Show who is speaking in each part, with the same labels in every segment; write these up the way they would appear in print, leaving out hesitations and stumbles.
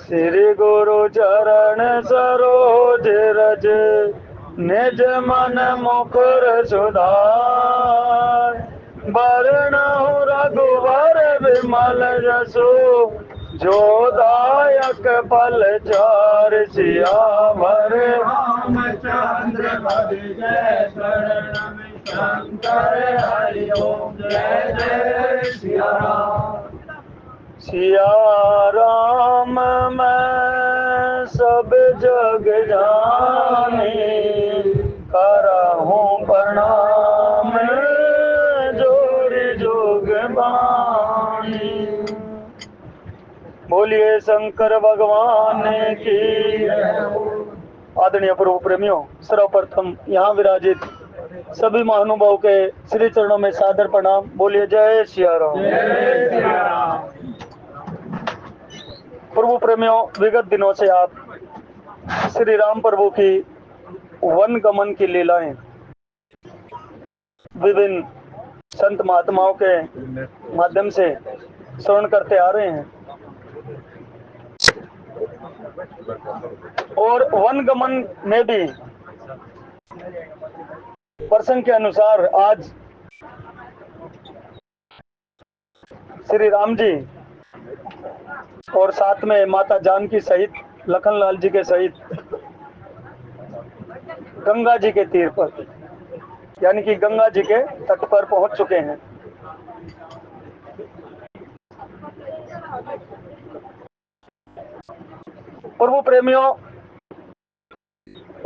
Speaker 1: श्री गुरु चरण सरोज रज निज मन मुकुर सुधार। बरनहु रघुवर विमल जसु, जो दायक फल चार। सियावर
Speaker 2: रामचंद्र पद जय शरण में शंकर हरि ओम जय जय सिया राम।
Speaker 1: सिया राम मैं सब जग जाने, करहूँ प्रणाम जोर जोग बानी। बोलिए शंकर भगवान की। आदरणीय प्रभु प्रेमियों, सर्वप्रथम यहाँ विराजित सभी महानुभाव के श्री चरणों में सादर प्रणाम। बोलिए जय सिया राम।
Speaker 2: जय सिया राम।
Speaker 1: प्रभु प्रेमियों, विगत दिनों से आप श्री राम प्रभु की वन गमन की लीलाएं विभिन्न संत महात्माओं के माध्यम से श्रवण करते आ रहे हैं। और वन गमन में भी प्रसंग के अनुसार आज श्री राम जी और साथ में माता जानकी सहित लखनलाल जी के सहित गंगा जी के तीर पर, यानी कि गंगा जी के तट पर पहुंच चुके हैं। प्रभु प्रेमियों,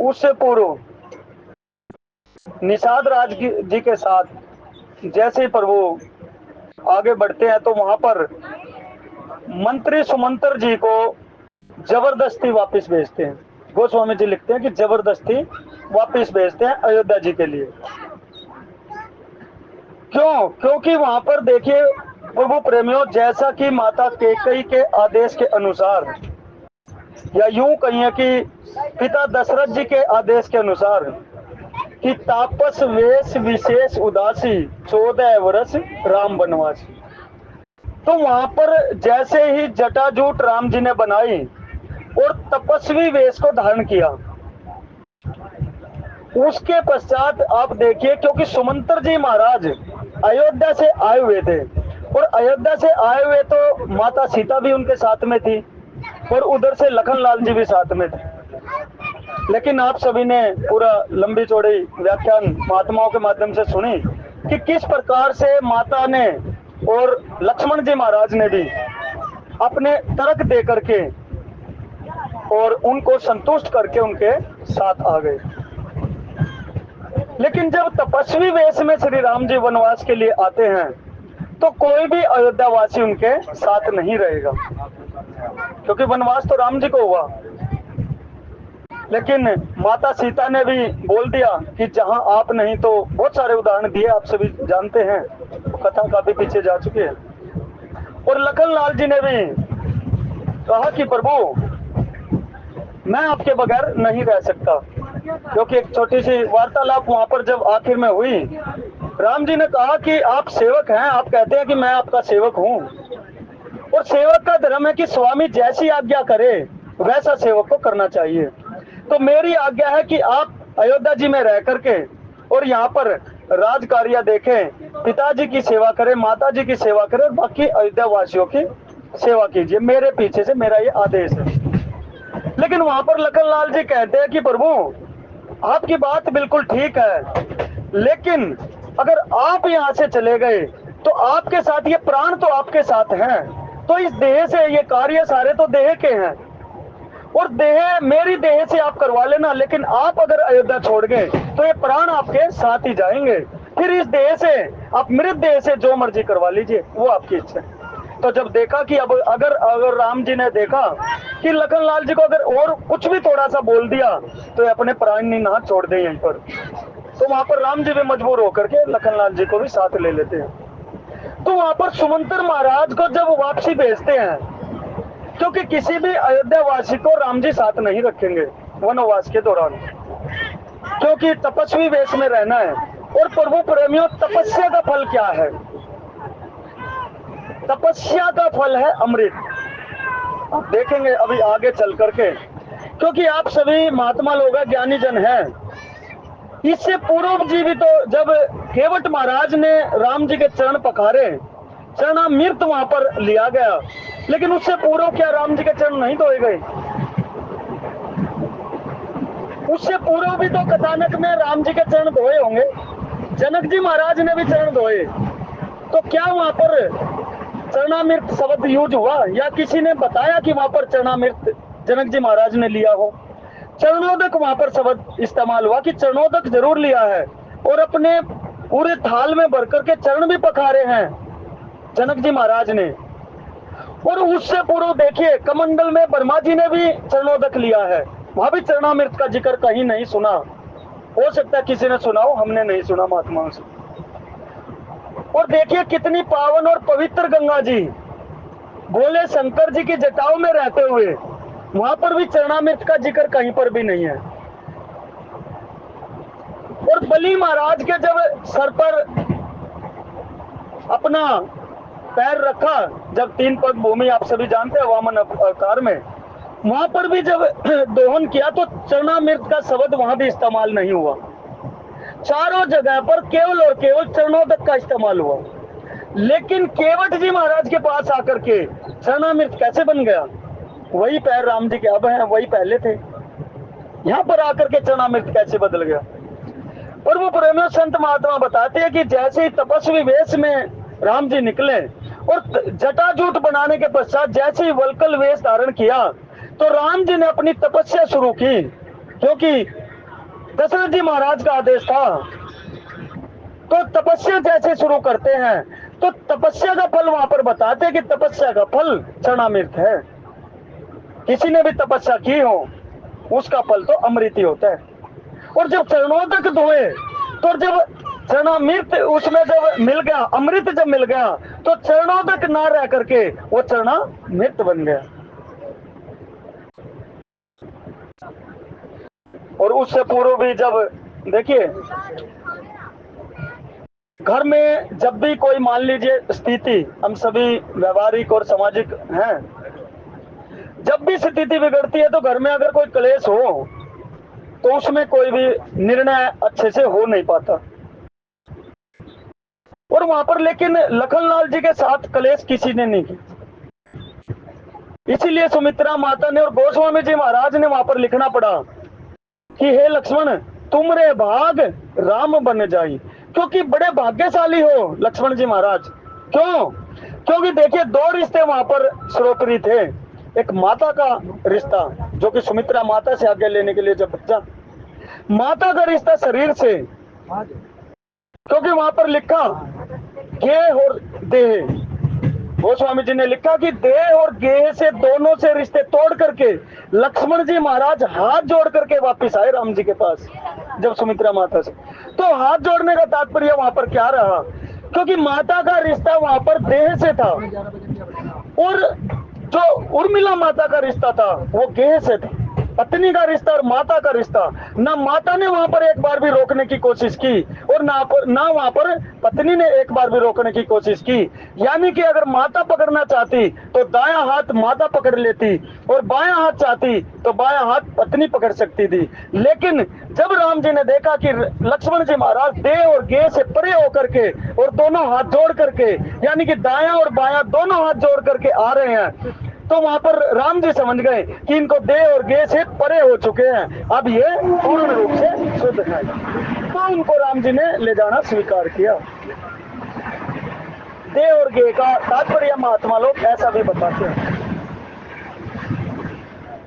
Speaker 1: उससे पूर्व निषाद राज जी के साथ जैसे ही प्रभु आगे बढ़ते हैं तो वहां पर मंत्री सुमंत्र जी को जबरदस्ती वापस भेजते हैं। गोस्वामी जी लिखते हैं कि जबरदस्ती वापस भेजते हैं अयोध्या जी के लिए। क्यों? क्योंकि वहां पर देखिए प्रभु प्रेमियों, जैसा कि माता कैकेयी के आदेश के अनुसार, या यूं कहिए कि पिता दशरथ जी के आदेश के अनुसार, कि तापस वेश विशेष उदासी 14 वर्ष राम वनवासी। तो वहां पर जैसे ही जटाजूट राम जी ने बनाई और तपस्वी वेश को धारण किया, उसके पश्चात आप देखिए, क्योंकि सुमंत्र जी महाराज अयोध्या से आए हुए थे और अयोध्या से आए हुए तो माता सीता भी उनके साथ में थी और उधर से लखनलाल जी भी साथ में थे। लेकिन आप सभी ने पूरा लंबी चौड़ी व्याख्यान महात्माओं के माध्यम से सुनी कि किस प्रकार से माता ने और लक्ष्मण जी महाराज ने भी अपने तर्क दे करके और उनको संतुष्ट करके उनके साथ आ गए। लेकिन जब तपस्वी वेश में श्री राम जी वनवास के लिए आते हैं तो कोई भी अयोध्या वासी उनके साथ नहीं रहेगा, क्योंकि वनवास तो राम जी को हुआ। लेकिन माता सीता ने भी बोल दिया कि जहां आप नहीं, तो बहुत सारे उदाहरण दिए, आप सभी जानते हैं, कथा काफी पीछे जा चुकी है। और लखनलाल जी ने भी कहा कि प्रभु मैं आपके बगैर नहीं रह सकता, क्योंकि एक छोटी सी वार्तालाप वहां पर जब आखिर में हुई, राम जी ने कहा कि आप सेवक हैं, आप कहते हैं कि मैं आपका सेवक हूं, और सेवक का धर्म है कि स्वामी जैसी आज्ञा करे वैसा सेवक को करना चाहिए। तो मेरी आज्ञा है कि आप अयोध्या जी में रह करके और यहाँ पर राज कार्य देखें, पिताजी की सेवा करें, माता जी की सेवा करें, और बाकी अयोध्या वासियों की सेवा कीजिए। मेरे पीछे से मेरा ये आदेश है। लेकिन वहां पर लखनलाल जी कहते हैं कि प्रभु आपकी बात बिल्कुल ठीक है, लेकिन अगर आप यहाँ से चले गए तो आपके साथ ये प्राण तो आपके साथ हैं, तो इस देह से ये कार्य सारे तो देह के हैं, और देह मेरी देह से आप करवा लेना, लेकिन आप अगर अयोध्या छोड़ गए तो ये प्राण आपके साथ ही जाएंगे। फिर इस देह से आप मृत देह से जो मर्जी करवा लीजिए, वो आपकी इच्छा है। तो जब देखा कि अब अगर राम जी ने देखा कि लखनलाल जी को अगर और कुछ भी थोड़ा सा बोल दिया तो ये अपने प्राण निनाद छोड़ दें यहीं पर, तो वहां पर राम जी भी मजबूर होकर के लखनलाल जी को भी साथ ले लेते हैं। तो वहां पर सुमंत्र महाराज को जब वापसी भेजते हैं, क्योंकि किसी भी अयोध्या वासी को राम जी साथ नहीं रखेंगे वनवास के दौरान, क्योंकि तपस्वी वेश में रहना है। और प्रभु प्रेमियों, तपस्या का फल क्या है? तपस्या का फल है अमृत। आप देखेंगे अभी आगे चल करके, क्योंकि आप सभी महात्मा लोग हैं, ज्ञानी जन हैं, इससे पूर्व जी भी तो जब केवट महाराज ने राम जी के चरण पखारे, चरणामृत वहां पर लिया गया, लेकिन उससे पूर्व क्या राम जी के चरण नहीं धोए गए? उससे पूर्व भी तो कथानक में राम जी के चरण धोए होंगे, जनक जी महाराज ने भी चरण धोए, तो क्या वहां पर चरणामृत शब्द यूज हुआ या किसी ने बताया कि वहां पर चरणामृत जनक जी महाराज ने लिया हो? चरणोदक वहां पर शब्द इस्तेमाल हुआ कि चरणोदक जरूर लिया है, और अपने पूरे थाल में भर करके चरण भी पखारे हैं जनक जी महाराज ने। और उससे पूर्व देखिए कमंडल में ब्रह्मा जी ने भी चरणोदक लिया है, वहां भी चरणामृत का जिक्र कहीं नहीं सुना। हो सकता है किसी ने सुना हो, हमने नहीं सुना महात्माओं से। और देखिए कितनी पावन और पवित्र गंगा जी, भोले शंकर जी की जटाओं में रहते हुए, वहां पर भी चरणामृत का जिक्र कहीं पर भी नहीं है। और बलि महाराज के जब सर पर अपना पैर रखा, जब 3 पग भूमि आप सभी जानते हैं वामन अवतार में, वहां पर भी जब दोहन किया तो चरणामृत का शब्द वहां भी इस्तेमाल नहीं हुआ। चारों जगह पर केवल और केवल चरणोदक का इस्तेमाल हुआ। लेकिन केवट जी महाराज के पास आकर के चरणामृत कैसे बन गया? वही पैर राम जी के अब हैं, वही पहले थे, यहाँ पर आकर के चरणामृत कैसे बदल गया? और वो प्रेमियों संत महात्मा बताते हैं कि जैसे ही तपस्वी वेश में राम जी निकले और जटाजूट बनाने के पश्चात जैसे ही वल्कल वेश धारण किया, तो राम जी ने अपनी तपस्या शुरू की, क्योंकि दशरथ जी महाराज का आदेश था। तो तपस्या जैसे शुरू करते हैं तो तपस्या का फल वहां पर बताते हैं कि तपस्या का फल चरणामृत है। किसी ने भी तपस्या की हो उसका फल तो अमृत ही होता है। और जब चरणोदक धोए तो जब चरणामृत उसमें जब मिल गया, अमृत जब मिल गया, तो चरणोदक ना रह करके वो चरणामृत बन गया। और उससे पूर्व भी जब देखिए घर में जब भी कोई मान लीजिए स्थिति, हम सभी व्यवहारिक और सामाजिक हैं, जब भी स्थिति बिगड़ती है तो घर में अगर कोई क्लेश हो तो उसमें कोई भी निर्णय अच्छे से हो नहीं पाता। और वहां पर लेकिन लखनलाल जी के साथ क्लेश किसी ने नहीं की, इसीलिए सुमित्रा माता ने और गोस्वामी जी महाराज ने वहां पर लिखना पड़ा कि हे लक्ष्मण तुमरे भाग राम बन जाई, क्योंकि बड़े भाग्यशाली हो लक्ष्मण जी महाराज। क्यों? क्योंकि देखिए 2 रिश्ते वहां पर सर्वोपरि थे। एक माता का रिश्ता जो कि सुमित्रा माता से आज्ञा लेने के लिए जब बच्चा, माता का रिश्ता शरीर से, क्योंकि वहां पर लिखा गेह और देह, गोस्वामी जी ने लिखा कि देह और गेह से दोनों से रिश्ते तोड़ करके लक्ष्मण जी महाराज हाथ जोड़ करके वापस आए राम जी के पास जब सुमित्रा माता से। तो हाथ जोड़ने का तात्पर्य वहां पर क्या रहा? क्योंकि माता का रिश्ता वहां पर देह से था और जो उर्मिला माता का रिश्ता था वो गेह से था। पत्नी का रिश्ता और माता का रिश्ता, ना माता ने वहां पर एक बार भी रोकने की कोशिश की और ना वहां पर पत्नी ने एक बार भी रोकने की कोशिश की। यानी कि अगर माता पकड़ना चाहती तो दायां हाथ माता पकड़ लेती और बायां हाथ चाहती तो बायां हाथ पत्नी पकड़ सकती थी। लेकिन जब राम जी ने देखा कि लक्ष्मण जी महाराज देह और गेह से परे होकर के और दोनों हाथ जोड़ करके, यानी कि दायां और बायां दोनों हाथ जोड़ करके आ रहे हैं, तो वहां पर राम जी समझ गए कि इनको देह और गेह से परे हो चुके हैं, अब ये पूर्ण रूप से शुद्ध है। तो उनको राम जी ने ले जाना स्वीकार किया। देह और गेह का तात्पर्य महात्मा लोग ऐसा भी बताते हैं।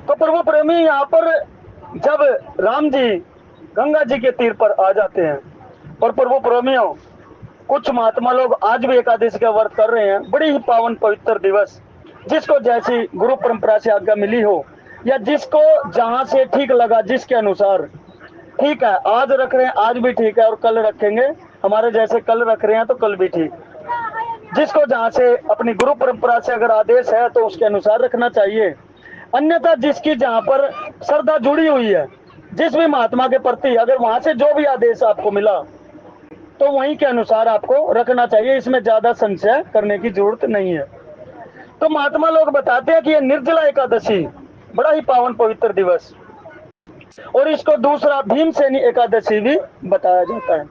Speaker 1: तो प्रभु प्रेमी यहाँ पर जब राम जी गंगा जी के तीर पर आ जाते हैं, और प्रभु प्रेमियों कुछ महात्मा लोग आज भी एकादशी का व्रत कर रहे हैं, बड़ी ही पावन पवित्र दिवस, जिसको जैसी गुरु परंपरा से आज्ञा मिली हो या जिसको जहां से ठीक लगा, जिसके अनुसार ठीक है, आज रख रहे हैं आज भी ठीक है और कल रखेंगे, हमारे जैसे कल रख रहे हैं तो कल भी ठीक। जिसको जहां से अपनी गुरु परंपरा से अगर आदेश है तो उसके अनुसार रखना चाहिए। अन्यथा जिसकी जहां पर श्रद्धा जुड़ी हुई है जिस भी महात्मा के प्रति, अगर वहां से जो भी आदेश आपको मिला तो वहीं के अनुसार आपको रखना चाहिए, इसमें ज्यादा संशय करने की जरूरत नहीं है। तो महात्मा लोग बताते हैं कि यह निर्जला एकादशी बड़ा ही पावन पवित्र दिवस, और इसको दूसरा भीमसेनी एकादशी भी बताया जाता है,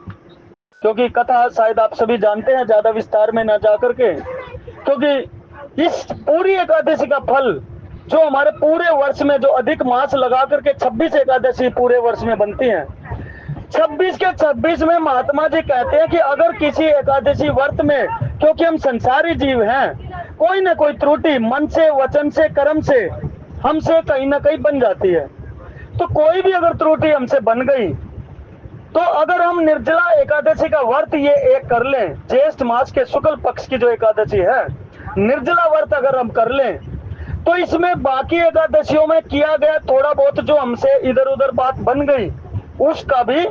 Speaker 1: क्योंकि कथा शायद आप सभी जानते हैं, ज्यादा विस्तार में ना जाकर के, क्योंकि इस पूरी एकादशी का फल जो हमारे पूरे वर्ष में जो अधिक मास लगा करके 26 एकादशी पूरे वर्ष में बनती हैं, 26 के 26 में महात्मा जी कहते हैं कि अगर किसी एकादशी व्रत में, क्योंकि हम संसारी जीव हैं, कोई ना कोई त्रुटि मन से, वचन से, कर्म से हमसे कहीं ना कहीं बन जाती है, तो कोई भी अगर त्रुटि हमसे बन गई, तो अगर हम निर्जला एकादशी का व्रत ये एक कर लें, ज्येष्ठ मास के शुक्ल पक्ष की जो एकादशी है, निर्जला व्रत अगर हम कर लें, तो इसमें बाकी एकादशियों में किया गया थोड़ा बहुत जो हमसे इधर उधर बात बन गई, उसका भी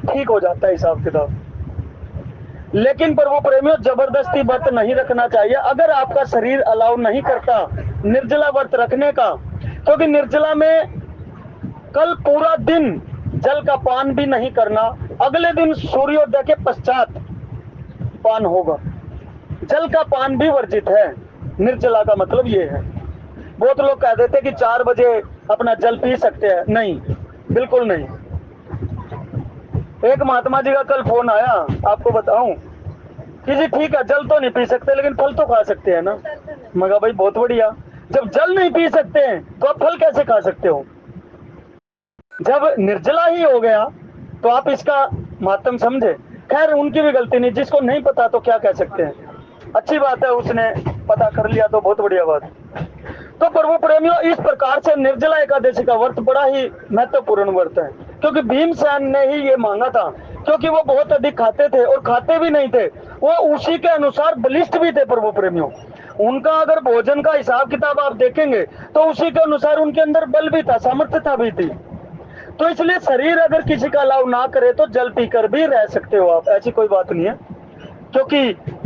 Speaker 1: ठीक हो जाता है हिसाब किताब। लेकिन प्रभु प्रेमियों, जबरदस्ती व्रत नहीं रखना चाहिए अगर आपका शरीर अलाउ नहीं करता निर्जला व्रत रखने का, क्योंकि निर्जला में कल पूरा दिन जल का पान भी नहीं करना, अगले दिन सूर्योदय के पश्चात पान होगा, जल का पान भी वर्जित है। निर्जला का मतलब ये है। बहुत लोग कह देते कि 4 बजे अपना जल पी सकते हैं, नहीं, बिल्कुल नहीं। एक महात्मा जी का कल फोन आया, आपको बताऊं कि जी ठीक है जल तो नहीं पी सकते लेकिन फल तो खा सकते हैं ना। मगर भाई बहुत बढ़िया, जब जल नहीं पी सकते हैं तो आप फल कैसे खा सकते हो? जब निर्जला ही हो गया तो आप इसका महत्व समझे। खैर उनकी भी गलती नहीं, जिसको नहीं पता तो क्या कह सकते हैं, अच्छी बात है उसने पता कर लिया तो बहुत बढ़िया बात। तो प्रभु प्रेमियों, इस प्रकार से निर्जला एकादशी का व्रत बड़ा ही महत्वपूर्ण व्रत है, क्योंकि भीमसेन ने ही ये मांगा था, क्योंकि वो बहुत अधिक खाते थे और खाते भी नहीं थे, वो उसी के अनुसार बलिष्ठ भी थे। प्रभु प्रेमियों, उनका अगर भोजन का हिसाब किताब आप देखेंगे तो उसी के अनुसार उनके अंदर बल भी था, सामर्थ्यता भी थी। तो इसलिए शरीर अगर किसी का अलाव ना करे तो जल पीकर भी रह सकते हो आप, ऐसी कोई बात नहीं है, क्योंकि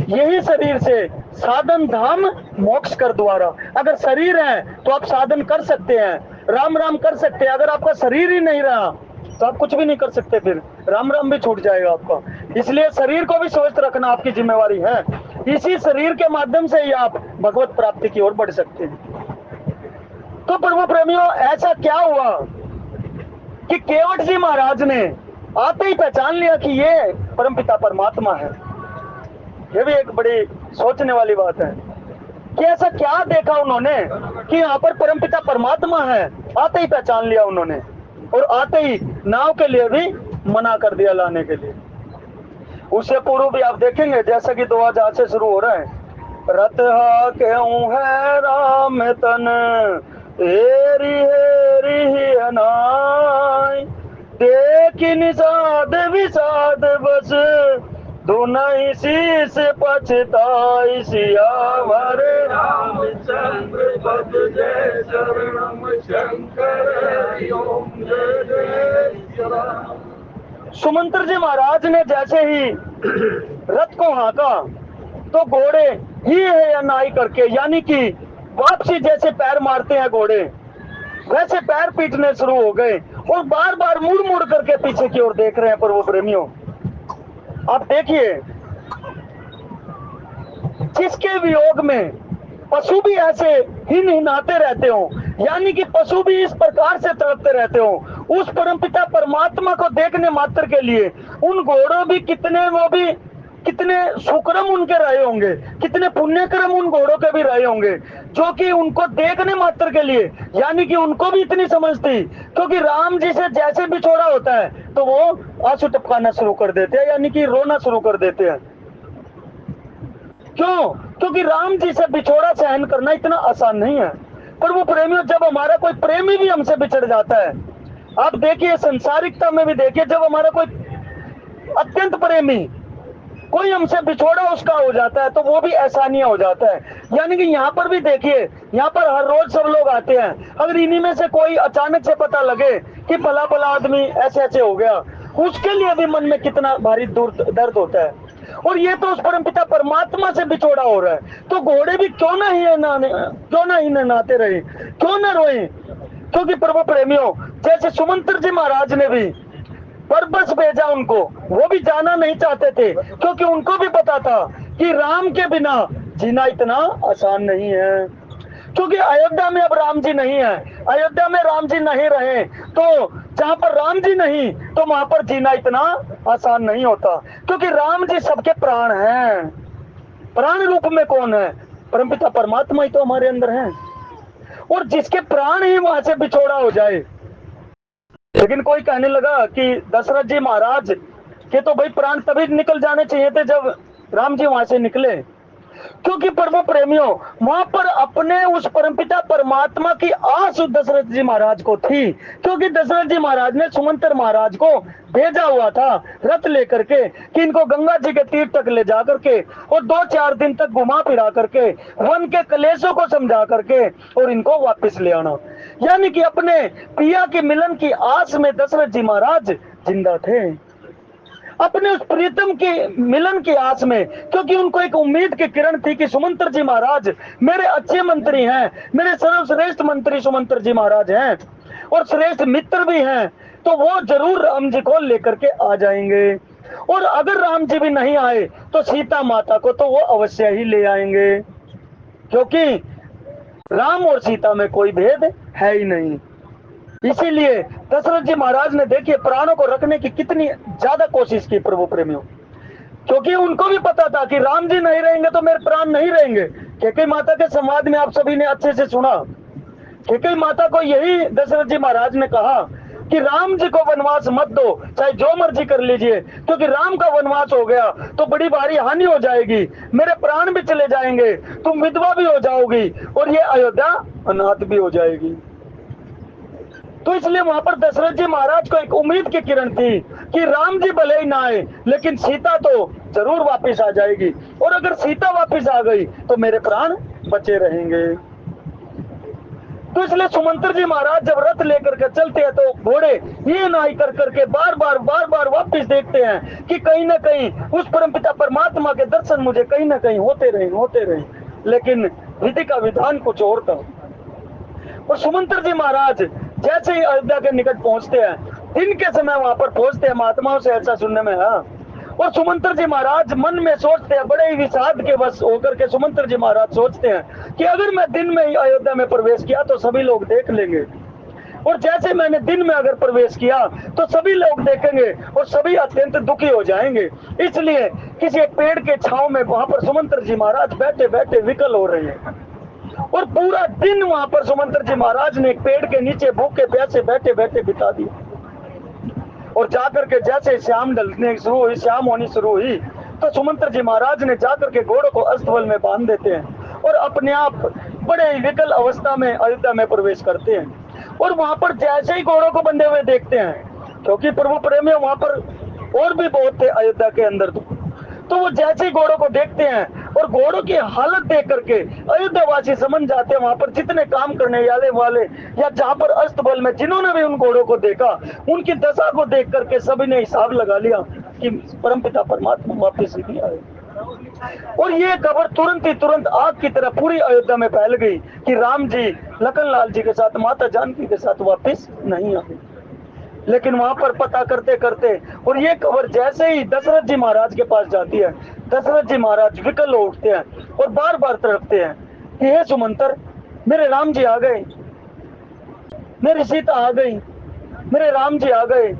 Speaker 1: यही शरीर से साधन धाम मोक्ष कर द्वारा। अगर शरीर है तो आप साधन कर सकते हैं, राम राम कर सकते हैं। अगर आपका शरीर ही नहीं रहा तो आप कुछ भी नहीं कर सकते, फिर राम राम भी छूट जाएगा आपका। इसलिए शरीर को भी स्वस्थ रखना आपकी जिम्मेवारी है। इसी शरीर के माध्यम से ही आप भगवत प्राप्ति की ओर बढ़ सकते हैं। तो प्रभु प्रेमियों, ऐसा क्या हुआ कि केवट जी महाराज ने आते ही पहचान लिया कि ये परमपिता परमात्मा है। ये भी एक बड़ी सोचने वाली बात है कि ऐसा क्या देखा उन्होंने कि यहाँ पर परमपिता परमात्मा है। आते ही पहचान लिया उन्होंने और आते ही नाव के लिए भी मना कर दिया लाने के लिए। उससे पूर्व भी आप देखेंगे, जैसा कि दुआ जहां से शुरू हो रहा है, रत हा क्यों है राम तन हेरी हेरी ही अनाय, देखी निषाद विषाद बस दोनों शीस पछताई, सियावर रामचंद्र पद जय शरणम शंकर ओम जय जय। सुमंत्र जी महाराज ने जैसे ही रथ को हाँका तो घोड़े ही है अनाई करके, यानी कि वापसी जैसे पैर मारते हैं घोड़े, वैसे पैर पीटने शुरू हो गए और बार बार मुड़ मुड़ करके पीछे की ओर देख रहे हैं। प्रभु प्रेमियों, आप देखिए, जिसके वियोग में पशु भी ऐसे हिनहिनाते रहते हो, यानी कि पशु भी इस प्रकार से तड़पते रहते हो, उस परमपिता परमात्मा को देखने मात्र के लिए उन घोड़ों भी कितने सुकर्म उनके रहे होंगे, कितने पुण्यक्रम उन घोड़ों के भी रहे होंगे, जो कि उनको देखने मात्र के लिए, यानी कि उनको भी इतनी समझ थी, क्योंकि राम जी से जैसे बिछोड़ा होता है तो वो आंसू टपकाना शुरू कर देते हैं, यानी कि रोना शुरू कर देते हैं। क्यों? क्योंकि राम जी से बिछोड़ा सहन करना इतना आसान नहीं है। पर वो प्रेमियों, जब हमारा कोई प्रेमी भी हमसे बिछड़ जाता है, आप देखिए संसारिकता में भी देखिए, जब हमारा कोई अत्यंत प्रेमी कोई हमसे बिछोड़ा उसका हो जाता है तो वो भी एहसानिया हो जाता है। यानी कि यहाँ पर भी देखिए, यहाँ पर हर रोज सब लोग आते हैं, अगर इन्हीं में से कोई अचानक से पता लगे कि भला भला आदमी ऐसे ऐसे हो गया, उसके लिए भी मन में कितना भारी दर्द होता है। और ये तो उस परमपिता परमात्मा से बिछोड़ा हो रहा है, तो घोड़े भी क्यों ना ही नहाते रहे, क्यों ना रोए? क्योंकि प्रभु प्रेमियों, जैसे सुमंत्र जी महाराज ने भी पर बस भेजा उनको, वो भी जाना नहीं चाहते थे, क्योंकि उनको भी पता था कि राम के बिना जीना इतना आसान नहीं है। क्योंकि अयोध्या में अब राम जी नहीं है, अयोध्या में राम जी नहीं रहे तो जहां पर राम जी नहीं तो वहां पर जीना इतना आसान नहीं होता, क्योंकि राम जी सबके प्राण हैं। प्राण रूप में कौन है? परमपिता परमात्मा ही तो हमारे अंदर है। और जिसके प्राण ही वहां से बिछोड़ा हो जाए। लेकिन कोई कहने लगा कि दशरथ जी महाराज के तो भाई प्राण तभी निकल जाने चाहिए थे जब राम जी वहां से निकले, क्योंकि प्रभु प्रेमियों वहां पर अपने उस परमपिता परमात्मा की आस दशरथ जी महाराज को थी, क्योंकि दशरथ जी महाराज ने सुमंत्र महाराज को भेजा हुआ था रथ लेकर के कि इनको गंगा जी के तीर तक ले जा करके और 2-4 दिन तक घुमा फिरा करके वन के कलेशों को समझा करके और इनको वापस ले आना। यानी कि अपने पिया के मिलन की आस में दशरथ जी महाराज जिंदा थे, अपने उस प्रीतम के मिलन की आस में, क्योंकि उनको एक उम्मीद की किरण थी कि सुमंत्र जी महाराज मेरे अच्छे मंत्री हैं, मेरे सर्वश्रेष्ठ मंत्री सुमंत्र जी महाराज हैं और श्रेष्ठ मित्र भी हैं, तो वो जरूर राम जी को लेकर के आ जाएंगे। और अगर राम जी भी नहीं आए तो सीता माता को तो वो अवश्य ही ले आएंगे, क्योंकि राम और सीता में कोई भेद है ही नहीं। इसीलिए दशरथ जी महाराज ने देखिए प्राणों को रखने की कितनी ज्यादा कोशिश की प्रभु प्रेमियों, क्योंकि उनको भी पता था कि राम जी नहीं रहेंगे तो मेरे प्राण नहीं रहेंगे। कैकेयी माता के संवाद में आप सभी ने अच्छे से सुना, कैकेयी माता को यही दशरथ जी महाराज ने कहा कि राम जी को वनवास मत दो, चाहे जो मर्जी कर लीजिए, क्योंकि राम का वनवास हो गया तो बड़ी भारी हानि हो जाएगी, मेरे प्राण भी चले जाएंगे, तुम विधवा भी हो जाओगी और ये अयोध्या अनाथ भी हो जाएगी। तो इसलिए वहां पर दशरथ जी महाराज को एक उम्मीद की किरण थी कि राम जी भले ही ना आए लेकिन सीता तो जरूर वापस आ जाएगी, और अगर सीता वापस आ गई तो मेरे प्राण बचे रहेंगे। तो इसलिए सुमंत्र जी महाराज जब रथ लेकर के चलते हैं तो घोड़े ये नाई कर करके बार बार वापस देखते हैं कि कहीं ना कहीं उस परमपिता परमात्मा के दर्शन मुझे कहीं ना कहीं होते रहे। लेकिन विधि का विधान कुछ और था। और सुमंत्र जी महाराज जैसे ही अयोध्या के निकट पहुंचते हैं, दिन के समय वहां पर पहुंचते हैं, महात्माओं से ऐसा सुनने में है। और सुमंत्र जी महाराज मन में सोचते हैं, बड़े ही विषाद के बस होकर के सुमंत्र जी महाराज सोचते हैं कि अगर मैं दिन में ही अयोध्या में प्रवेश किया तो सभी लोग देख लेंगे, और जैसे मैंने दिन में अगर प्रवेश किया तो सभी लोग देखेंगे और सभी अत्यंत दुखी हो जाएंगे। इसलिए किसी एक पेड़ के छांव में वहां पर सुमंत्र जी महाराज बैठे बैठे विकल हो रहे हैं, और पूरा दिन वहां पर सुमंत्र जी महाराज ने एक पेड़ के नीचे भूखे प्यासे बैठे बैठे बिता दिया। और जाकर के जैसे शाम ढलने शुरू हुई, शाम होनी शुरू हुई, तो सुमंत्र जी महाराज ने जाकर के घोड़ों को अस्तबल में बांध देते हैं और अपने आप बड़े विकल अवस्था में अयोध्या में प्रवेश करते हैं। और वहां पर जैसे ही घोड़ों को बंधे हुए देखते हैं, क्योंकि प्रभु प्रेमी वहां पर और भी बहुत थे अयोध्या के अंदर, तो वो जैसे ही घोड़ों को देखते हैं और घोड़ों की हालत देख करके अयोध्यावासी समझ जाते हैं, वहां पर जितने काम करने वाले या जहां पर अस्तबल में जिन्होंने भी उन घोड़ों को देखा, उनकी दशा को देख करके सभी ने हिसाब लगा लिया कि परमपिता परमात्मा वापस नहीं आए। और ये खबर तुरंत आग की तरह पूरी अयोध्या में फैल गई कि राम जी लखनलाल जी के साथ माता जानकी के साथ वापस नहीं आए। लेकिन वहां पर पता करते करते और ये खबर जैसे ही दशरथ जी महाराज के पास जाती है, दशरथ जी महाराज विकल हो उठते हैं और बार बार तड़पते हैं कि हे सुमंत्र, मेरे राम जी आ गए, मेरी सीता आ गई, मेरे राम जी आ गए।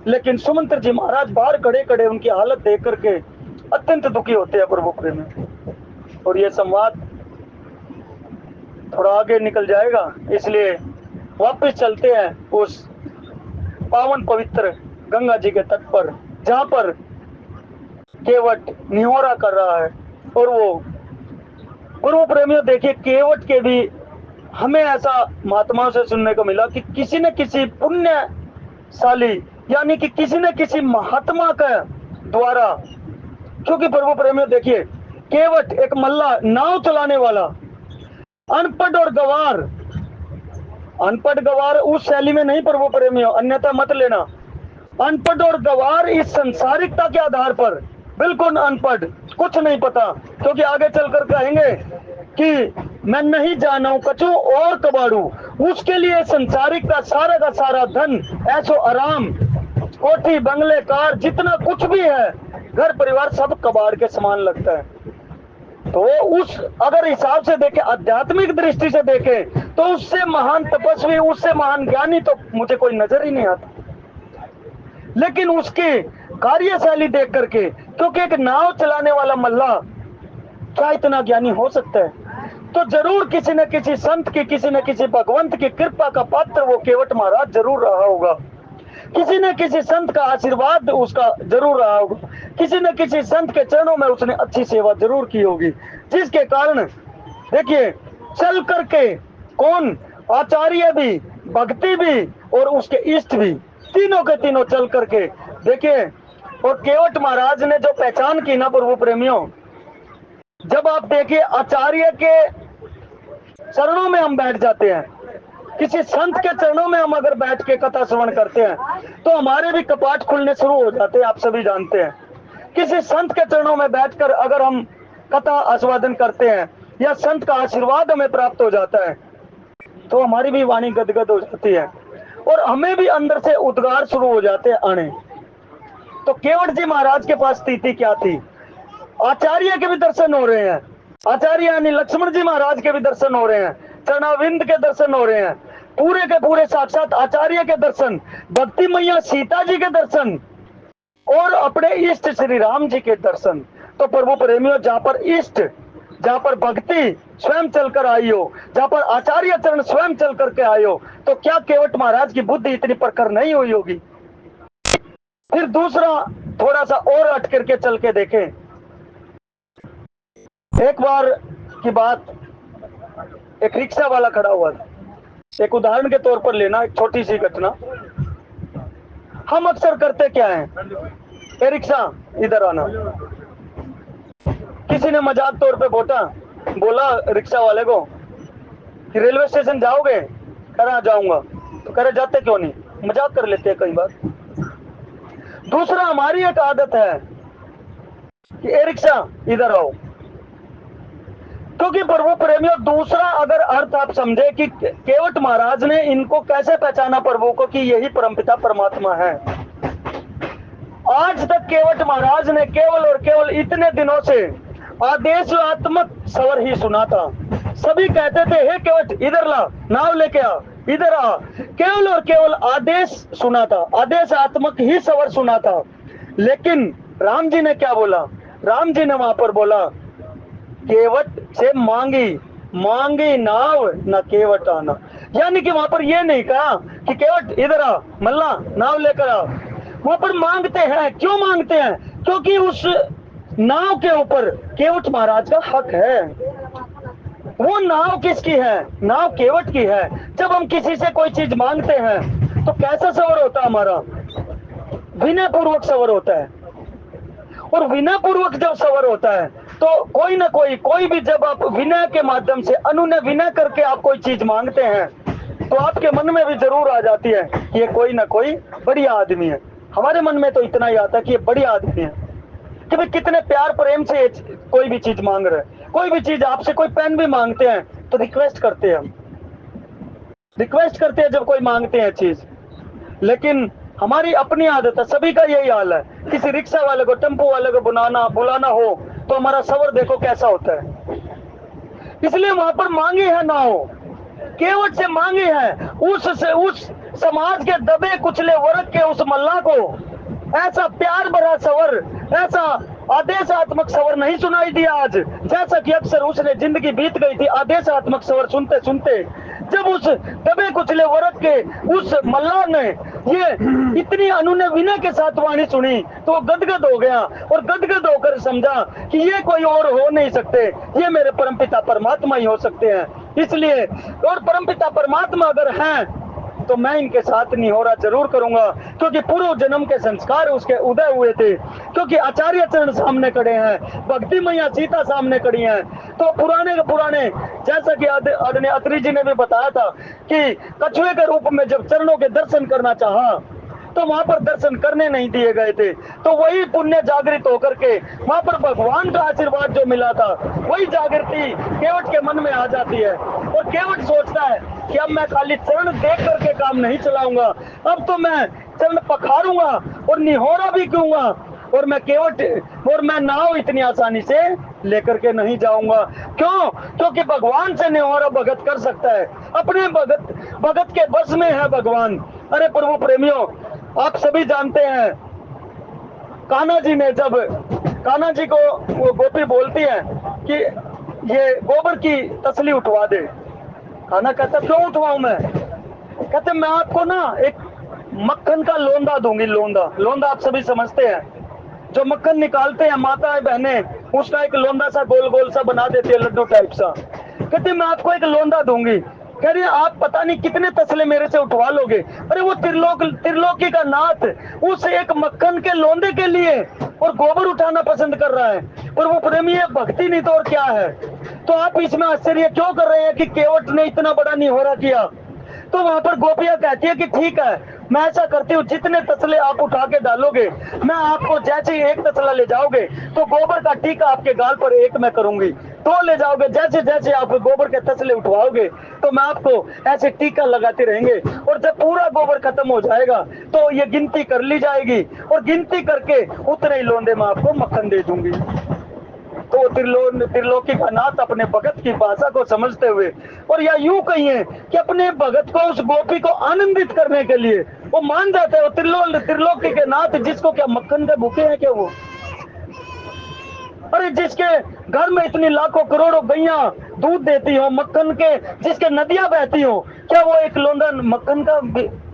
Speaker 1: लेकिन सुमंत्र जी महाराज बाहर खड़े खड़े उनकी हालत देख करके अत्यंत दुखी होते हैं प्रभु प्रेम। और ये संवाद थोड़ा आगे निकल जाएगा, इसलिए वापस चलते हैं उस पावन पवित्र गंगा जी के तट पर, जहां पर केवट निहोरा कर रहा है। और वो प्रभु प्रेमियों देखिए, केवट के भी हमें ऐसा महात्माओं से सुनने को मिला कि किसी न किसी पुण्यशाली यानी कि किसी न किसी महात्मा के द्वारा, क्योंकि प्रभु प्रेमियों देखिए, केवट एक मल्ला, नाव चलाने वाला, अनपढ़ और गवार, अनपढ़ गवार उस शैली में नहीं प्रभु प्रेमियों, अन्यथा मत लेना, अनपढ़ और गवार इस संसारिकता के आधार पर, बिल्कुल अनपढ़, कुछ नहीं पता, क्योंकि आगे चलकर कहेंगे कि मैं नहीं जाना हूं कछु और कबाड़ू, उसके लिए संसारिक का सारा धन, ऐसो आराम, कोठी बंगले कार जितना कुछ भी है, घर परिवार सब कबाड़ के समान लगता है। तो उस अगर हिसाब से देखें, आध्यात्मिक दृष्टि से देखें, तो उससे महान तपस्वी, उससे महान ज्ञानी तो मुझे कोई नजर ही नहीं आता। लेकिन उसकी कार्यशैली देख करके, क्योंकि एक नाव चलाने वाला मल्लाह क्या इतना ज्ञानी हो सकता है? तो जरूर किसी न किसी संत की, किसी न किसी भगवंत की कृपा का पात्र वो केवट महाराज जरूर रहा होगा। किसी न किसी संत का आशीर्वाद उसका जरूर रहा होगा। किसी न किसी संत के चरणों में उसने अच्छी सेवा जरूर की होगी, जिसके कारण देखिए चल करके कौन, आचार्य भी, भक्ति भी और उसके इष्ट भी, तीनों के तीनों चल करके देखिए। और केवट महाराज ने जो पहचान की ना प्रभु प्रेमियों, जब आप देखिए आचार्य के चरणों में हम बैठ जाते हैं, किसी संत के चरणों में हम अगर बैठ के कथा श्रवण करते हैं, तो हमारे भी कपाट खुलने शुरू हो जाते हैं, आप सभी जानते हैं। किसी संत के चरणों में बैठकर अगर हम कथा आस्वादन करते हैं या संत का आशीर्वाद हमें प्राप्त हो जाता है, तो हमारी भी वाणी गदगद हो जाती है और हमें भी अंदर से उद्गार शुरू हो जाते हैं आने। तो केवट जी महाराज के पास स्थिति क्या थी? आचार्य के भी दर्शन हो रहे हैं, आचार्य यानी लक्ष्मण जी महाराज के भी दर्शन हो रहे हैं, चरणाविंद के दर्शन हो रहे हैं, पूरे के पूरे साक्षात आचार्य के दर्शन, भक्ति मैया सीता जी के दर्शन और अपने इष्ट श्री राम जी के दर्शन। तो प्रभु प्रेमियों, जहाँ पर इष्ट, जहाँ पर भक्ति स्वयं चलकर आई हो, जहाँ पर आचार्य चरण स्वयं चल करके आए हो, तो क्या केवट महाराज की बुद्धि इतनी प्रखर नहीं हुई होगी? फिर दूसरा थोड़ा सा और हट करके चल के देखें। एक बार की बात, एक रिक्शा वाला खड़ा हुआ था। एक उदाहरण के तौर पर लेना, एक छोटी सी घटना। हम अक्सर करते क्या है, ए रिक्शा इधर आना। किसी ने मजाक तौर पे बोला रिक्शा वाले को कि रेलवे स्टेशन जाओगे? कह रहा जाऊंगा। तो कह रहे जाते क्यों नहीं? मजाक कर लेते हैं कई बार। दूसरा, हमारी एक आदत है कि ए रिक्शा इधर आओ। क्योंकि प्रभु प्रेमियों, दूसरा अगर अर्थ आप समझे कि केवट महाराज ने इनको कैसे पहचाना प्रभु को कि यही परमपिता परमात्मा है। आज तक केवट महाराज ने केवल और केवल इतने दिनों से आदेशात्मक स्वर ही सुना था। सभी कहते थे हे केवट इधर ला, नाव लेके आ, इधर आ। केवल और केवल आदेश सुना था, आदेशात्मक ही स्वर सुना था। लेकिन राम जी ने क्या बोला? राम जी ने वहां पर बोला केवट से मांगी नाव न केवट आना। यानी कि वहां पर ये नहीं कहा कि केवट इधर आ, मल्ला नाव लेकर आ। वहां पर मांगते हैं। क्यों मांगते हैं? क्योंकि उस नाव के ऊपर केवट महाराज का हक है। वो नाव किसकी है? नाव केवट की है। जब हम किसी से कोई चीज मांगते हैं तो कैसा सवर होता है हमारा? विनय पूर्वक सवर होता है। और विनय पूर्वक जब सवर होता है तो कोई ना कोई भी, जब आप विनय के माध्यम से अनुनय विनय करके आप कोई चीज मांगते हैं, तो आपके मन में भी जरूर आ जाती है कि ये कोई ना कोई बढ़िया आदमी है। हमारे मन में तो इतना ही आता है कि ये बढ़िया आदमी है, कि भाई कितने प्यार प्रेम से कोई भी चीज मांग रहे हैं। कोई भी चीज आपसे, कोई पेन भी मांगते हैं तो रिक्वेस्ट करते हैं, हम रिक्वेस्ट करते हैं जब कोई मांगते हैं चीज। लेकिन हमारी अपनी आदत है, सभी का यही हाल है। किसी रिक्शा वाले को, टेम्पो वाले को बुलाना हो तो हमारा सवर देखो कैसा होता है। इसलिए वहां पर मांगी है ना हो, केवट से मांगी है। उस समाज के दबे कुचले वर्ग के उस मल्ला को ऐसा प्यार भरा सवर, ऐसा आदेशात्मक सवर नहीं सुनाई दिया आज। जैसा कि अक्सर उसने जिंदगी बीत गई थी आदेशात्मक सवर सुनते सुनते। जब उस दबे कुचले वर्ग के उस मल्लाह ने ये इतनी अनुनय विनय के साथ वाणी सुनी तो वो गदगद हो गया और गदगद होकर समझा कि ये कोई और हो नहीं सकते, ये मेरे परमपिता परमात्मा ही हो सकते हैं। इसलिए, और परमपिता परमात्मा अगर हैं तो मैं इनके साथ निहोरा जरूर करूंगा, क्योंकि पूर्व जन्म के संस्कार उसके उदय हुए थे। क्योंकि आचार्य चरण सामने खड़े हैं, भक्ति मैया सीता सामने खड़ी हैं। तो पुराने के पुराने, जैसा कि आदरणीय अत्री जी ने भी बताया था कि कछुए के रूप में जब चरणों के दर्शन करना चाहा तो वहां पर दर्शन करने नहीं दिए गए थे। तो वही पुण्य जागृत होकर के वहां पर भगवान का आशीर्वाद जो मिला था, वही जागृति केवट के मन में आ जाती है। और केवट सोचता है कि अब मैं खाली चरण देख करके काम नहीं चलाऊंगा, अब तो मैं चरण पखारूंगा और निहोरा भी कहूंगा। और मैं केवट और मैं नाव इतनी आसानी से लेकर के नहीं जाऊंगा। क्यों? क्योंकि भगवान से निहोरा भगत कर सकता है, अपने भगत के बस में है भगवान। अरे प्रभु प्रेमियों, आप सभी जानते हैं कान्हा जी ने, जब कान्हा जी को वो गोपी बोलती है कि ये गोबर की तसली उठवा दे, कान्हा कहता क्यों उठवाऊं मैं? कहते मैं आपको ना एक मक्खन का लोंदा दूंगी। लोंदा आप सभी समझते हैं, जो मक्खन निकालते हैं माताएं बहनें, उसका एक लोंदा सा गोल गोल सा बना देती है, लड्डू टाइप सा। कहते मैं आपको एक लोंदा दूंगी। कह रही आप पता नहीं कितने तसले मेरे से उठवा लोगे। अरे वो त्रिलोकी का नाथ उस एक मक्खन के लोंदे के लिए और गोबर उठाना पसंद कर रहा है। पर वो प्रेमी है, भक्ति नहीं तो और क्या है? तो आप इसमें आश्चर्य क्यों कर रहे हैं कि केवट ने इतना बड़ा निहोरा किया? तो वहां पर गोपियां कहती है कि ठीक है, मैं ऐसा करती हूँ, जितने तसले आप उठा के डालोगे, मैं आपको जैसे ही एक तसला ले जाओगे तो गोबर का टीका आपके गाल पर एक मैं करूंगी। तो ले जाओगे, जैसे जैसे आप गोबर के तसले उठवाओगे तो मैं आपको ऐसे टीका लगाते रहेंगे, और जब पूरा गोबर खत्म हो जाएगा तो ये गिनती कर ली जाएगी, और गिनती करके उतने ही लोंदे में आपको मक्खन दे दूंगी। तो त्रिलोकी का नाथ अपने भगत की भाषा को समझते हुए, और या यूं कहिए कि अपने भगत को, उस गोपी को आनंदित करने के लिए वो मान जाते हैं। त्रिलोकी के नाथ जिसको क्या मक्खन के भूखे हैं क्या वो? अरे जिसके घर में इतनी लाखों करोड़ों गैया दूध देती हो, मक्खन के जिसके नदियां बहती हो, क्या वो एक लोंदा मक्खन का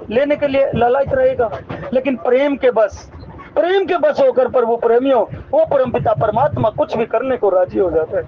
Speaker 1: लेने के लिए लालायित रहेगा? लेकिन प्रेम के बस होकर प्रभु प्रेमियों, वो परमपिता परमात्मा कुछ भी करने को राजी हो जाता है।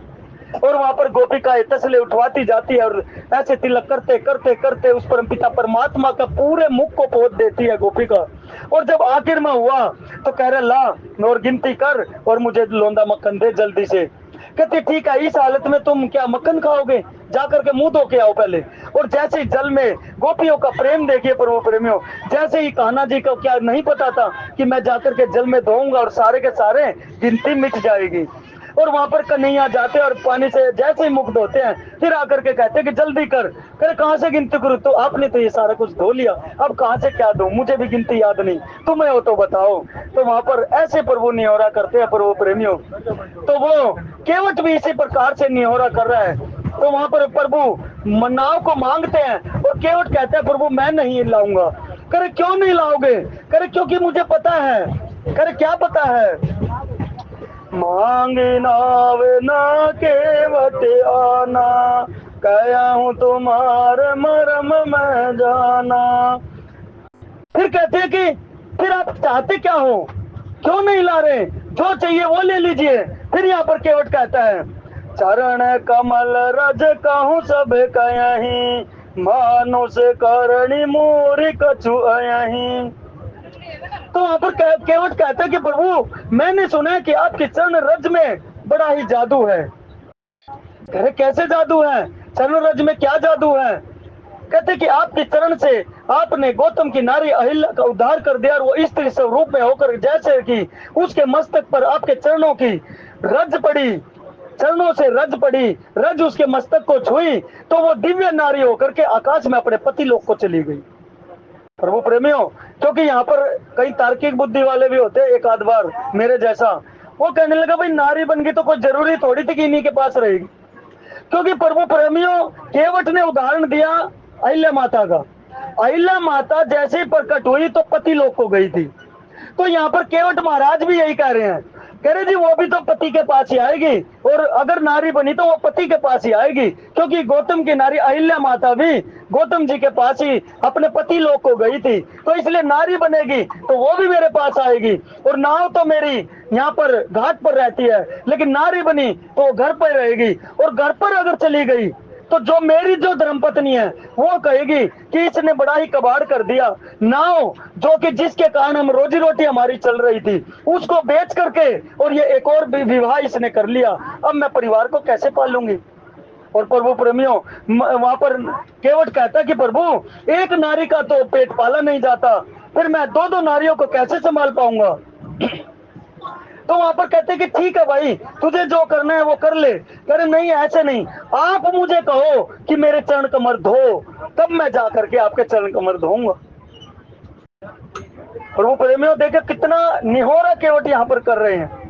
Speaker 1: और वहां पर गोपिकाएं तसले उठवाती जाती है और ऐसे तिलक करते करते करते उस परमपिता परमात्मा का पूरे मुख को पोत देती है गोपिका। और जब आखिर में हुआ तो कह रहे ला और गिनती कर और मुझे लोंदा मक्खन दे जल्दी से। कहते ठीक है, इस हालत में तुम क्या मक्खन खाओगे? जाकर के मुंह धो के आओ पहले। और जैसे ही जल में गोपियों का प्रेम देखिए प्रभु प्रेमियों, जैसे ही कान्हा जी को क्या नहीं पता था कि मैं जाकर के जल में धोऊंगा और सारे के सारे गिनती मिट जाएगी। और वहां पर कन्हैया जाते और पानी से जैसे ही मुख धोते हैं, फिर आकर के कहते कि जल्दी कर। करे कहां से गिनती करूं? तो आपने तो ये सारा कुछ धो लिया, अब कहां से क्या दूं? मुझे भी गिनती याद नहीं, तुम्हें हो तो बताओ। तो वहां पर ऐसे प्रभु निहोरा करते हैं प्रभु प्रेमियों। तो वो केवट भी इसी प्रकार से निहोरा कर रहा है। तो वहां पर प्रभु नाव को मांगते हैं और केवट कहते हैं प्रभु मैं नहीं लाऊंगा। करे क्यों नहीं लाओगे? करे क्योंकि मुझे पता है। करे क्या पता है? मांगे नाव ना केवट आना, कया हूँ तुम्हारे मरम में जाना। फिर कहते हैं कि फिर आप चाहते क्या हो, क्यों नहीं ला रहे? जो चाहिए वो ले लीजिए। फिर यहाँ पर केवट कहता है चरण कमल रज कहूँ सब कहीं, मानुष करणी मोरी कछु अयहीं। तो वहां पर केवट कहता है कि प्रभु मैंने सुना है कि आपके चरण रज में बड़ा ही जादू है। कहे कैसे जादू है? चरण रज में क्या जादू है? कहते कि आपके चरण से आपने गौतम की नारी अहिल्या का उद्धार कर दिया, और वो स्त्री स्वरूप में होकर जैसे कि उसके मस्तक पर आपके चरणों की रज पड़ी, चरणों से रज पड़ी, रज उसके मस्तक को छुई तो वो दिव्य नारी होकर के आकाश में अपने पति लोक को चली गई। प्रभु प्रेमियों, क्योंकि यहाँ पर कई तार्किक बुद्धि वाले भी होते हैं, एक आध बार मेरे जैसा, वो कहने लगा भाई नारी बन गई तो कोई जरूरी थोड़ी थी कि इन्हीं के पास रहेगी। क्योंकि प्रभु प्रेमियों केवट ने उदाहरण दिया अहिल्या माता का। अहिल्या माता जैसे ही प्रकट हुई तो पति लोक को गई थी। तो यहाँ पर केवट महाराज भी यही कह रहे हैं, कह रहे जी वो भी तो पति के पास ही आएगी, और अगर नारी बनी तो वो पति के पास ही आएगी। क्योंकि गौतम की नारी अहिल्या माता भी गौतम जी के पास ही अपने पति लोक को गई थी, तो इसलिए नारी बनेगी तो वो भी मेरे पास आएगी। और नाव तो मेरी यहाँ पर घाट पर रहती है, लेकिन नारी बनी तो वो घर पर रहेगी, और घर पर अगर चली गई तो जो मेरी जो धर्मपत्नी है वो कहेगी कि इसने बड़ा ही कबाड़ कर दिया। नाव जो कि जिसके कारण हम रोजी रोटी हमारी चल रही थी उसको बेच करके और ये एक और विवाह इसने कर लिया, अब मैं परिवार को कैसे पालूंगी? और प्रभु प्रेमियों वहां पर केवट कहता कि प्रभु एक नारी का तो पेट पाला नहीं जाता, फिर मैं दो नारियों को कैसे संभाल पाऊंगा? तो वहां पर कहते कि ठीक है भाई, तुझे जो करना है वो कर ले। कह रहे नहीं ऐसे नहीं, आप मुझे कहो कि मेरे चरण कमर धो, तब मैं जा करके आपके चरण कमर धोऊंगा। प्रभु प्रेमियों देखिए कितना निहोरा केवट यहाँ पर कर रहे हैं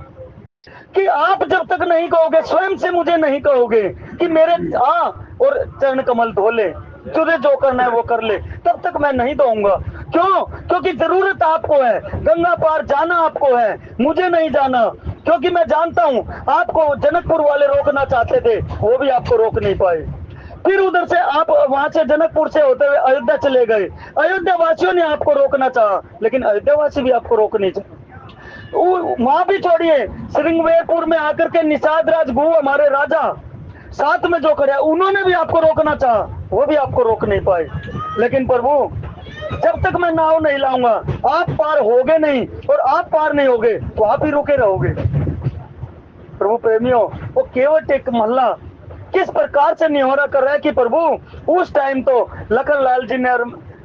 Speaker 1: कि आप जब तक नहीं कहोगे, स्वयं से मुझे नहीं कहोगे कि मेरे आ और चरण कमल धो ले, तुझे जो करना है वो कर ले, तब तक मैं नहीं दूंगा। क्यों? क्योंकि जरूरत आपको है, गंगा पार जाना आपको है, मुझे नहीं जाना। क्योंकि मैं जानता हूं आपको जनकपुर वाले रोकना चाहते थे, वो भी आपको रोक नहीं पाए। फिर उधर से आप वहां से जनकपुर से होते हुए अयोध्या चले गए, अयोध्या वासियों ने आपको रोकना चाहा, लेकिन अयोध्या वासी भी आपको रोक नहीं चाहे। वहां भी छोड़िए, श्रृंगवेरपुर में आकर के निषाद राज गुरु हमारे राजा साथ में जो खड़े, उन्होंने भी आपको रोकना चाहा, वो भी आपको रोक नहीं पाए। लेकिन प्रभु जब तक मैं नाव नहीं लाऊंगा आप पार होगे नहीं, और आप पार नहीं होगे तो आप ही रुके रहोगे। प्रभु प्रेमियों, वो केवट एक महल्ला किस प्रकार से निहोरा कर रहा है कि प्रभु उस टाइम तो लखन लाल जी ने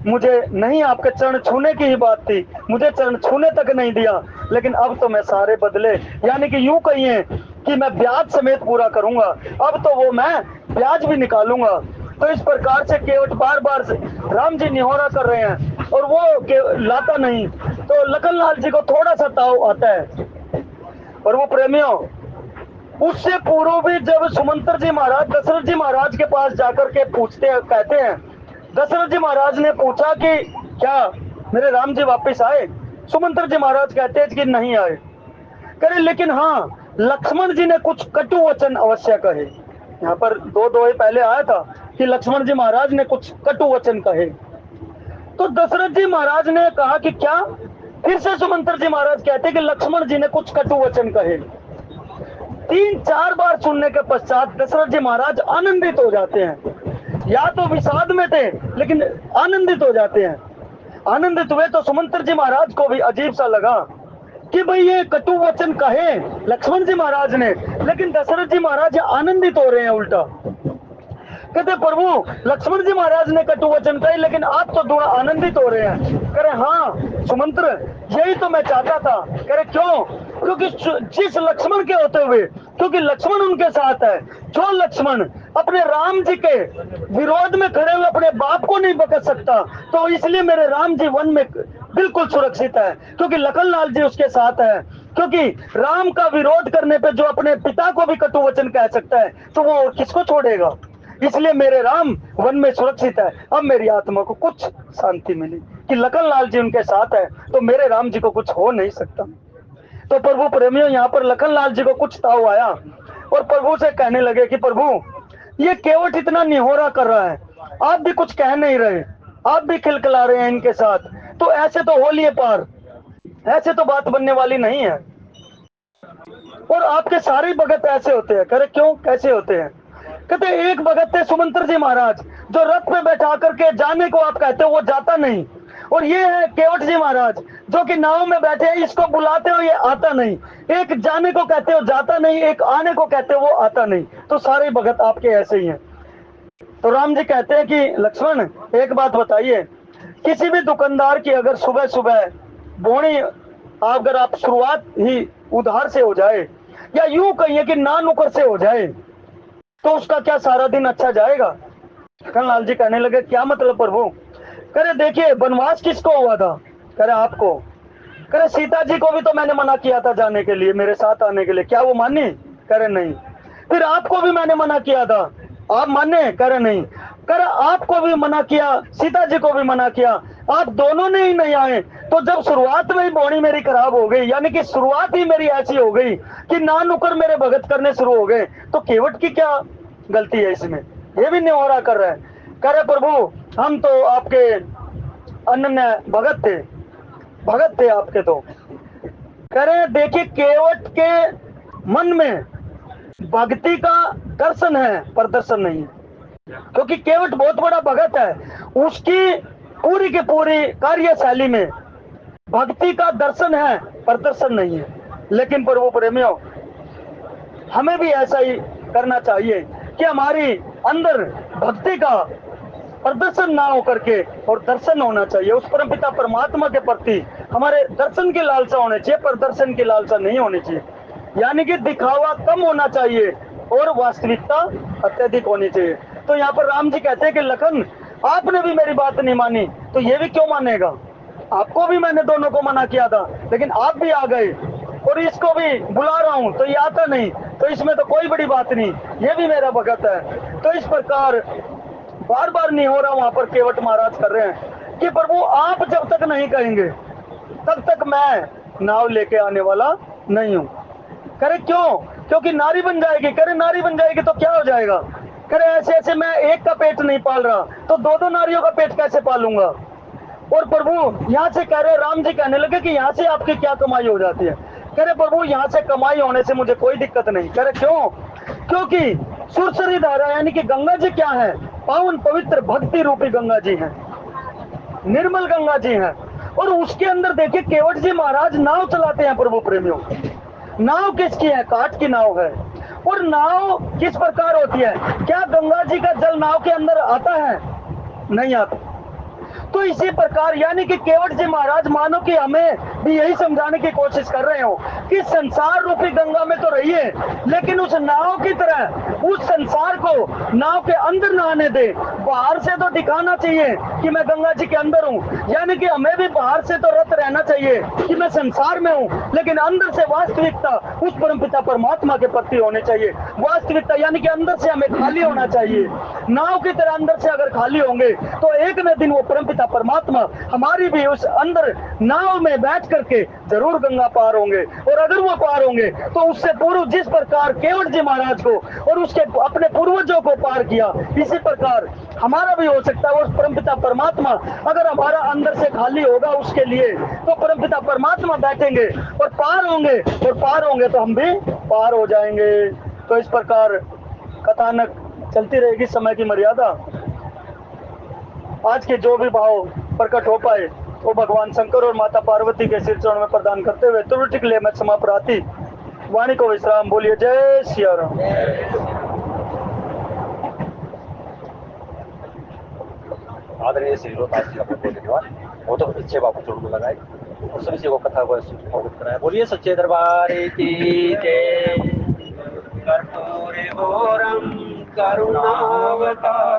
Speaker 1: मुझे नहीं आपके चरण छूने की ही बात थी, मुझे चरण छूने तक नहीं दिया, लेकिन अब तो मैं सारे बदले, यानी कि यूं कहिए कि मैं ब्याज समेत पूरा करूंगा, अब तो वो मैं ब्याज भी निकालूंगा। तो इस प्रकार से केवट बार बार राम जी निहोरा कर रहे हैं और वो लाता नहीं, तो लखन लाल जी को थोड़ा सा ताव आता है। और वो प्रेमियों, उससे पूर्व भी जब सुमंत्र जी महाराज दशरथ जी महाराज के पास जाकर के पूछते हैं, कहते हैं, दशरथ जी महाराज ने पूछा कि क्या मेरे राम जी वापस आए? सुमंत्र जी महाराज कहते हैं कि नहीं आए। करे लेकिन हाँ, लक्ष्मण जी ने कुछ कटु वचन अवश्य कहे। यहाँ पर दो दोहे पहले आया था कि लक्ष्मण जी महाराज ने कुछ कटु वचन कहे, तो दशरथ जी महाराज ने कहा कि क्या? फिर से सुमंत्र जी महाराज कहते कि लक्ष्मण जी ने कुछ कटु वचन कहे। 3-4 बार सुनने के पश्चात दशरथ जी महाराज आनंदित हो जाते हैं, या तो विषाद में थे लेकिन आनंदित हो जाते हैं। आनंदित हुए तो सुमंत्र जी महाराज को भी अजीब सा लगा कि भाई ये कटु वचन कहे लक्ष्मण जी महाराज ने, लेकिन दशरथ जी महाराज आनंदित हो रहे हैं उल्टा। कहते प्रभु लक्ष्मण जी महाराज ने कटु वचन कहे, लेकिन आप तो थोड़ा आनंदित हो रहे हैं। करे हाँ सुमंत्र, यही तो मैं चाहता था। करे क्यों? क्योंकि जिस लक्ष्मण के होते हुए, क्योंकि लक्ष्मण उनके साथ है, जो लक्ष्मण अपने राम जी के विरोध में खड़े हुए अपने बाप को नहीं बकत सकता, तो इसलिए मेरे राम जी वन में बिल्कुल सुरक्षित है, क्योंकि लखन लाल जी उसके साथ है। क्योंकि राम का विरोध करने पे जो अपने पिता को भी कटु वचन कह सकता है, तो वो किसको छोड़ेगा? इसलिए मेरे राम वन में सुरक्षित है। अब मेरी आत्मा को कुछ शांति मिली कि लखन लाल जी उनके साथ है, तो मेरे राम जी को कुछ हो नहीं सकता। तो प्रभु प्रेमियों, यहाँ पर लखन लाल जी को कुछ ताव आया और प्रभु से कहने लगे कि प्रभु ये केवट इतना निहोरा कर रहा है, आप भी कुछ कह नहीं रहे, आप भी खिलखिला रहे हैं इनके साथ, तो ऐसे तो हो लिए पार, ऐसे तो बात बनने वाली नहीं है। और आपके सारे भगत ऐसे होते हैं। करे क्यों? कैसे होते हैं? कहते एक भगत थे सुमंत्र जी महाराज, जो रथ पे बैठा करके जाने को आप कहते हो वो जाता नहीं, और ये है केवट जी महाराज जो कि नाव में बैठे हैं, इसको बुलाते हो ये आता नहीं, एक जाने को कहते हो जाता नहीं, एक आने को कहते हो वो आता नहीं। तो सारे भगत आपके ऐसे ही हैं। तो राम जी कहते हैं कि लक्ष्मण एक बात बताइए, किसी भी दुकानदार की अगर सुबह सुबह बोनी अगर आप शुरुआत ही उधार से हो जाए, या यूं कहिए कि ना नुकर से हो जाए, तो उसका क्या सारा दिन अच्छा जाएगा? लखन लाल जी कहने लगे क्या मतलब प्रभु? करे देखिए वनवास किसको हुआ था? करे आपको। करे सीता जी को भी तो मैंने मना किया था जाने के लिए, मेरे साथ आने के लिए, क्या वो मानी? करे नहीं। फिर आपको भी मैंने मना किया था, आप माने? करे नहीं। करे आपको भी मना किया, सीता जी को भी मना किया, आप दोनों ने ही नहीं आए। तो जब शुरुआत में ही बोनी मेरी खराब हो गई, यानी कि शुरुआत ही मेरी ऐसी हो गई कि ना नुकर मेरे भगत करने शुरू हो गए, तो केवट की क्या गलती है इसमें? ये भी निहोरा कर रहा है। करे प्रभु हम तो आपके अनन्य भगत थे आपके। तो करे देखिए केवट के मन में भक्ति का दर्शन है, प्रदर्शन नहीं है, क्योंकि केवट बहुत बड़ा भगत है, उसकी पूरी की पूरी कार्यशैली में भक्ति का दर्शन है, प्रदर्शन नहीं है। लेकिन प्रभु प्रेमियों, हमें भी ऐसा ही करना चाहिए कि हमारी अंदर भक्ति का प्रदर्शन ना हो करके और दर्शन होना चाहिए। उस परमपिता परमात्मा के प्रति हमारे दर्शन की लालसा होनी चाहिए, प्रदर्शन की लालसा नहीं होनी चाहिए। यानी कि दिखावा कम होना चाहिए और वास्तविकता अत्यधिक होनी चाहिए। तो यहाँ पर राम जी कहते हैं कि लखन आपने भी मेरी बात नहीं मानी, तो ये भी क्यों मानेगा? आपको भी मैंने दोनों को मना किया था, लेकिन आप भी आ गए, और इसको भी बुला रहा हूं तो ये आता नहीं, तो इसमें तो कोई बड़ी बात नहीं, ये भी मेरा भगत है। तो इस प्रकार बार बार नहीं हो रहा, वहां पर केवट महाराज कर रहे हैं कि प्रभु आप जब तक नहीं कहेंगे तब तक मैं नाव लेके आने वाला नहीं हूं। करे क्यों? क्योंकि नारी बन जाएगी। करे नारी बन जाएगी तो क्या हो जाएगा? करे ऐसे ऐसे मैं एक का पेट नहीं पाल रहा तो दो दो नारियों का पेट कैसे पालूंगा? और प्रभु यहाँ से कह रहे, राम जी कहने लगे कि यहाँ से आपकी क्या कमाई हो जाती है? कह रहे प्रभु यहाँ से कमाई होने से मुझे कोई दिक्कत नहीं। कह रहे क्यों? क्योंकि सुरसरी धारा यानी कि गंगा जी क्या है? पावन पवित्र भक्ति रूपी गंगा जी है, निर्मल गंगा जी है। और उसके अंदर देखिए केवट जी महाराज नाव चलाते हैं। प्रभु प्रेमियों, नाव किसकी है? काठ की नाव है। और नाव किस प्रकार होती है? क्या गंगा जी का जल नाव के अंदर आता है? नहीं आता। तो इसी प्रकार यानी कि केवट जी महाराज मानो कि हमें भी यही समझाने की कोशिश कर रहे हो कि संसार रूपी गंगा में तो रहिए, लेकिन उस नाव की तरह उस संसार को नाव के अंदर न आने दे। बाहर से तो दिखाना चाहिए कि मैं गंगा जी के अंदर हूँ, यानी कि हमें भी बाहर से तो रत रहना चाहिए कि मैं संसार में हूँ, लेकिन अंदर से वास्तविकता उस परमपिता परमात्मा के प्रति होने चाहिए। वास्तविकता यानी कि अंदर से हमें खाली होना चाहिए। नाव की तरह अंदर से अगर खाली होंगे तो एक न दिन वो परमपिता परमात्मा हमारी भी उस अंदर नाव में बैठ करके जरूर गंगा पार होंगे। और अगर वो पार होंगे तो उससे पूर्व जिस प्रकार केवट जी महाराज को और उसके अपने पूर्वजों को पार किया, इसी प्रकार हमारा भी हो सकता है। उस परमपिता परमात्मा अगर हमारा अंदर से खाली होगा उसके लिए, तो परमपिता परमात्मा बैठेंगे और पार होंगे, और पार होंगे तो हम भी पार हो जाएंगे। तो इस प्रकार कथानक चलती रहेगी समय की मर्यादा। आज के जो भी भाव प्रकट हो पाए वो भगवान शंकर और माता पार्वती के सिर चरणों में प्रदान करते हुए त्रुटि के लिए मैं क्षमा प्रार्थी वाणी को विश्राम। बोलिए जय सिया राम।
Speaker 3: आदरणीय श्री रोहतास जी का बहुत बहुत धन्यवाद। बहुत अच्छे बाबू जोड़ लगाए और सभी से वो कथा को अवगत कराया। बोलिए सच्चे दरबार की जय। कर्पूरे घोरम करुणावतार।